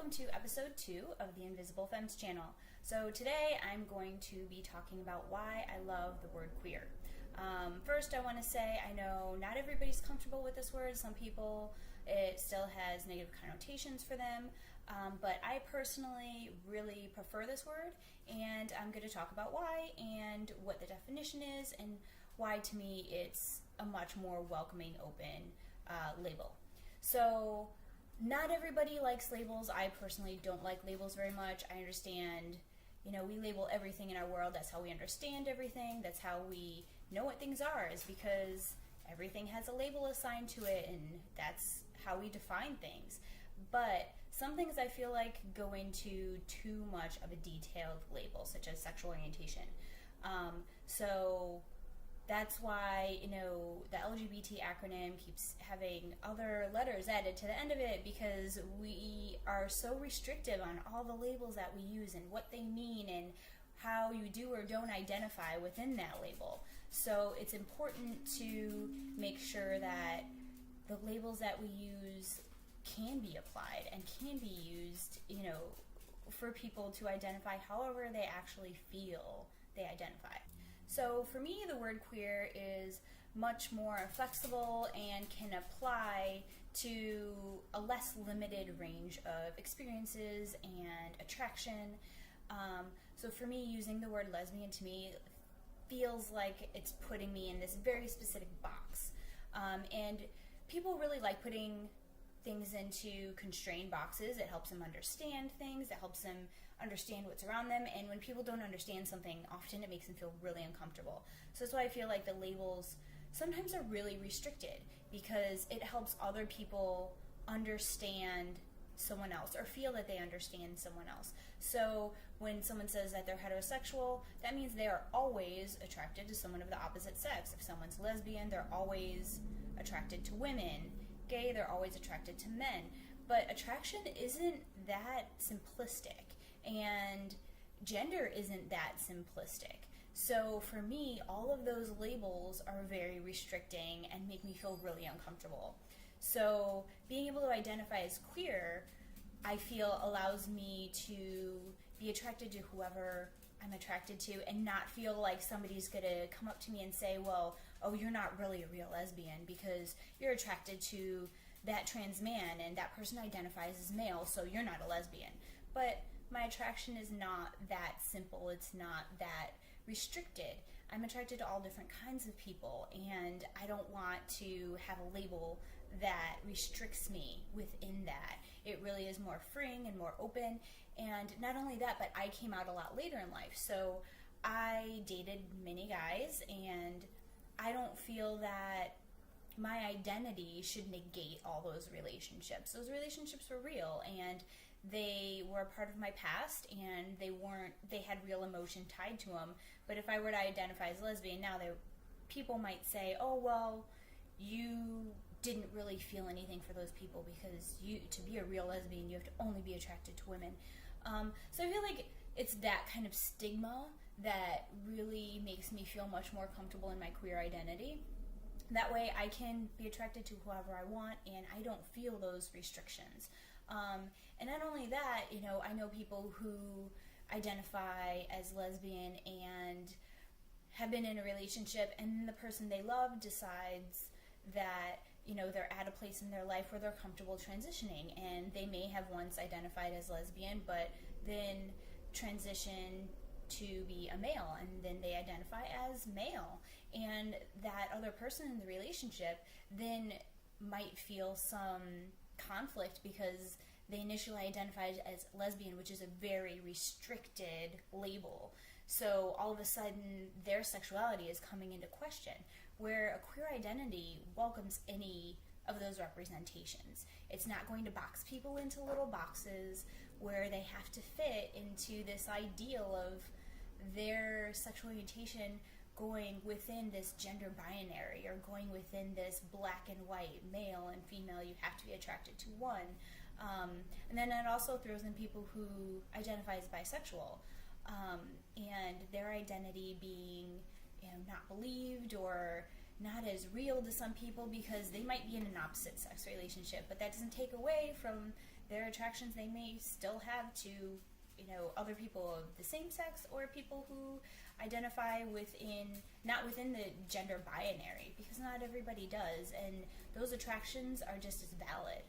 welcome to episode 2 of the Invisible Femmes channel. So today I'm going to be talking about why I love the word queer. First I want to say I know not everybody's comfortable with this word. Some people, it still has negative connotations for them, but I personally really prefer this word, and I'm going to talk about why and what the definition is and why to me it's a much more welcoming, open label. So not everybody likes labels. I personally don't like labels very much. I understand, we label everything in our world. That's how we understand everything. That's how we know what things are, is because everything has a label assigned to it, and that's how we define things. But some things I feel like go into too much of a detailed label, such as sexual orientation. So that's why, the LGBT acronym keeps having other letters added to the end of it, because we are so restrictive on all the labels that we use and what they mean and how you do or don't identify within that label. So it's important to make sure that the labels that we use can be applied and can be used, for people to identify however they actually feel they identify. So for me, the word queer is much more flexible and can apply to a less limited range of experiences and attraction. So for me, using the word lesbian to me feels like it's putting me in this very specific box. And people really like putting things into constrained boxes. It helps them understand things. It helps them understand what's around them. And when people don't understand something, often it makes them feel really uncomfortable. So that's why I feel like the labels sometimes are really restricted, because it helps other people understand someone else or feel that they understand someone else. So when someone says that they're heterosexual, that means they are always attracted to someone of the opposite sex. If someone's lesbian, they're always attracted to women. Gay, they're always attracted to men. But attraction isn't that simplistic, and gender isn't that simplistic. So for me, all of those labels are very restricting and make me feel really uncomfortable. So being able to identify as queer, I feel, allows me to be attracted to whoever I'm attracted to and not feel like somebody's going to come up to me and say, well, oh, you're not really a real lesbian because you're attracted to that trans man and that person identifies as male, so you're not a lesbian. But my attraction is not that simple. It's not that restricted. I'm attracted to all different kinds of people, and I don't want to have a label that restricts me within that. It really is more freeing and more open. And not only that, but I came out a lot later in life. So I dated many guys, and I don't feel that my identity should negate all those relationships. Those relationships were real, and they were a part of my past, and they had real emotion tied to them. But if I were to identify as lesbian now, people might say, oh, well, you didn't really feel anything for those people because to be a real lesbian, you have to only be attracted to women. So I feel like it's that kind of stigma that really makes me feel much more comfortable in my queer identity. That way I can be attracted to whoever I want, and I don't feel those restrictions. And not only that, I know people who identify as lesbian and have been in a relationship, and the person they love decides that they're at a place in their life where they're comfortable transitioning, and they may have once identified as lesbian but then transition to be a male, and then they identify as male, and that other person in the relationship then might feel some conflict because they initially identified as lesbian, which is a very restricted label. So all of a sudden their sexuality is coming into question, where a queer identity welcomes any of those representations. It's not going to box people into little boxes where they have to fit into this ideal of their sexual orientation going within this gender binary or going within this black and white, male and female, you have to be attracted to one. And then it also throws in people who identify as bisexual, and their identity being not believed or not as real to some people because they might be in an opposite sex relationship, but that doesn't take away from their attractions they may still have to, other people of the same sex or people who identify not within the gender binary, because not everybody does, and those attractions are just as valid.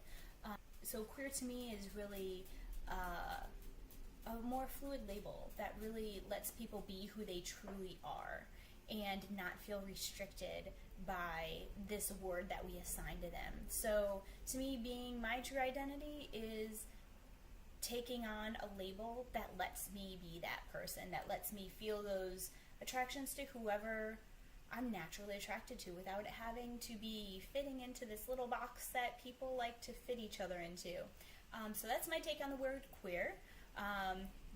So queer to me is really a more fluid label that really lets people be who they truly are and not feel restricted by this word that we assign to them. So to me, being my true identity is taking on a label that lets me be that person, that lets me feel those attractions to whoever I'm naturally attracted to without it having to be fitting into this little box that people like to fit each other into. So that's my take on the word queer.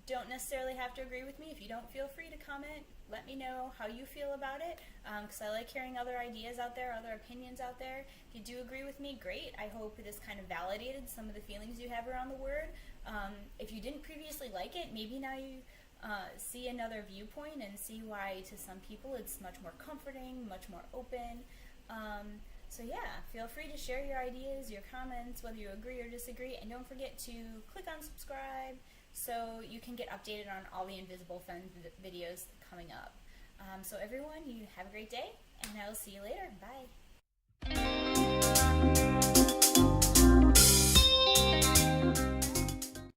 Don't necessarily have to agree with me. If you don't, feel free to comment. Let me know how you feel about it, because I like hearing other ideas out there, other opinions out there. If you do agree with me, great. I hope this kind of validated some of the feelings you have around the word. If you didn't previously like it, maybe now you see another viewpoint and see why to some people it's much more comforting, much more open. So yeah, feel free to share your ideas, your comments, whether you agree or disagree, and don't forget to click on subscribe so you can get updated on all the Invisible Femmes videos coming up. So everyone, you have a great day, and I will see you later. Bye.